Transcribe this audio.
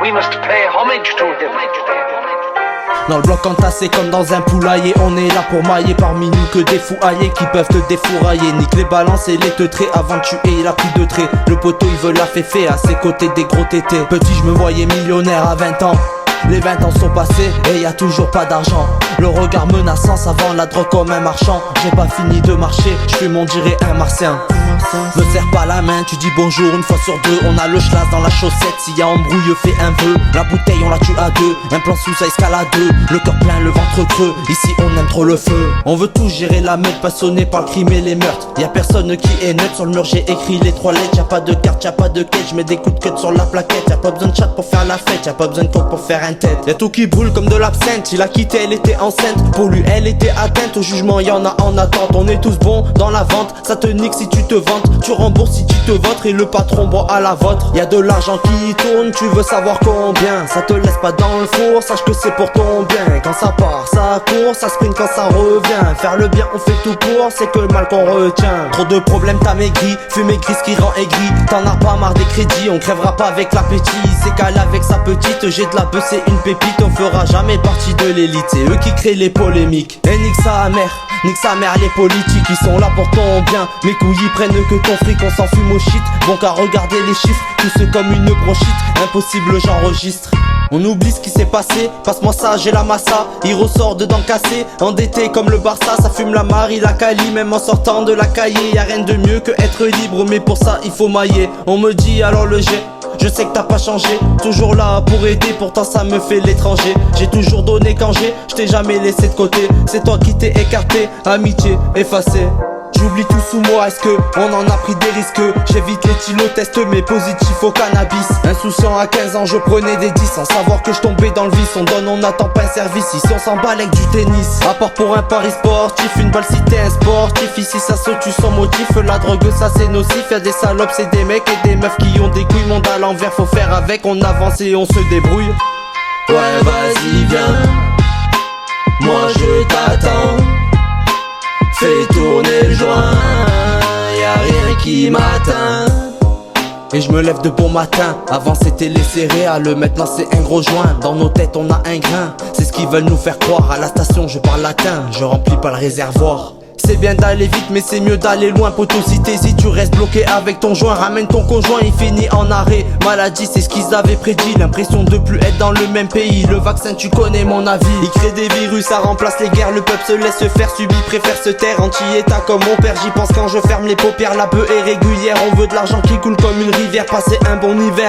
we must pay homage to him. Dans le bloc entassé comme dans un poulailler, on est là pour mailler parmi nous que des fous haillés qui peuvent te défourailler. Nique les balances et les teutrés avant de tuer, il a plus de traits. Le poteau il veut la féfé à ses côtés des gros tétés. Petit je me voyais millionnaire à 20 ans. Les 20 ans sont passés et y a toujours pas d'argent. Le regard menaçant, ça vend la drogue comme un marchand. J'ai pas fini de marcher, j'fume on dirait un martien. Me serre pas la main, tu dis bonjour une fois sur deux. On a le schlass dans la chaussette, s'il y a embrouille fais un vœu. La bouteille on la tue à deux, un plan sous ça escalade. Le cœur plein, le ventre creux, ici on aime trop le feu. On veut tout gérer la meute, passionné par le crime et les meurtres. Y'a personne qui est neutre, sur le mur j'ai écrit les 3 lettres. Y'a pas de carte, y'a pas de quête, j'mets des coups de quête sur la plaquette. Y'a pas besoin de chat pour faire la fête, y'a pas besoin de coke pour faire un tête. Y'a tout qui brûle comme de l'absinthe, il a quitté, elle était enceinte. Pour lui elle était atteinte, au jugement y'en a en attente. On est tous bons dans la vente, ça te nique si tu te vantes. Tu rembourses si tu te votes et le patron boit à la vôtre. Y'a de l'argent qui tourne, tu veux savoir combien. Ça te laisse pas dans le four, sache que c'est pour ton bien. Quand ça part, ça court, ça sprint quand ça revient. Faire le bien on fait tout pour, c'est que le mal qu'on retient. Trop de problèmes t'as maigri, fumer gris ce qui rend aigri. T'en as pas marre des crédits, on crèvera pas avec l'appétit. C'est calé avec sa petite, j'ai de la beuh c'est une pépite. On fera jamais partie de l'élite, c'est eux qui créent les polémiques. Et nique sa mère les politiques, ils sont là pour ton bien. Mes couilles ils prennent que ton fric, on s'en fume au shit. Bon qu'à regarder les chiffres, tous comme une bronchite. Impossible j'enregistre. On oublie ce qui s'est passé, passe-moi ça, j'ai la massa. Il ressort dedans cassé, endetté comme le Barça. Ça fume la Marie, la Cali, même en sortant de la cahier. Y'a rien de mieux que être libre, mais pour ça il faut mailler. On me dit alors le jet, je sais que t'as pas changé. Toujours là pour aider, pourtant ça me fait l'étranger. J'ai toujours donné quand je t'ai jamais laissé de côté. C'est toi qui t'es écarté, amitié effacée. J'oublie tout sous moi, est-ce que on en a pris des risques? J'évite les tylo-tests mais positif au cannabis. Insouciant à 15 ans je prenais des 10 sans savoir que je tombais dans le vice. On donne, on n'attend pas un service, ici on s'emballe avec du tennis. À part pour un pari sportif, une balle si t'es un sportif. Ici ça se tue sans motif, la drogue ça c'est nocif. Y'a des salopes, c'est des mecs et des meufs qui ont des couilles. Monde à l'envers, faut faire avec, on avance et on se débrouille. Ouais vas-y viens, moi je t'attends. Fais tourner le joint, y'a rien qui m'atteint. Et je me lève de bon matin, avant c'était les céréales, maintenant c'est un gros joint. Dans nos têtes on a un grain, c'est ce qu'ils veulent nous faire croire. À la station je parle latin, je remplis pas le réservoir. C'est bien d'aller vite mais c'est mieux d'aller loin. Poto si t'hésites tu restes bloqué avec ton joint. Ramène ton conjoint il finit en arrêt maladie, c'est ce qu'ils avaient prédit. L'impression de plus être dans le même pays. Le vaccin tu connais mon avis, il crée des virus, ça remplace les guerres. Le peuple se laisse faire subir, préfère se taire. Anti-état comme mon père, j'y pense quand je ferme les paupières. La beuh est régulière, on veut de l'argent qui coule comme une rivière. Passer un bon hiver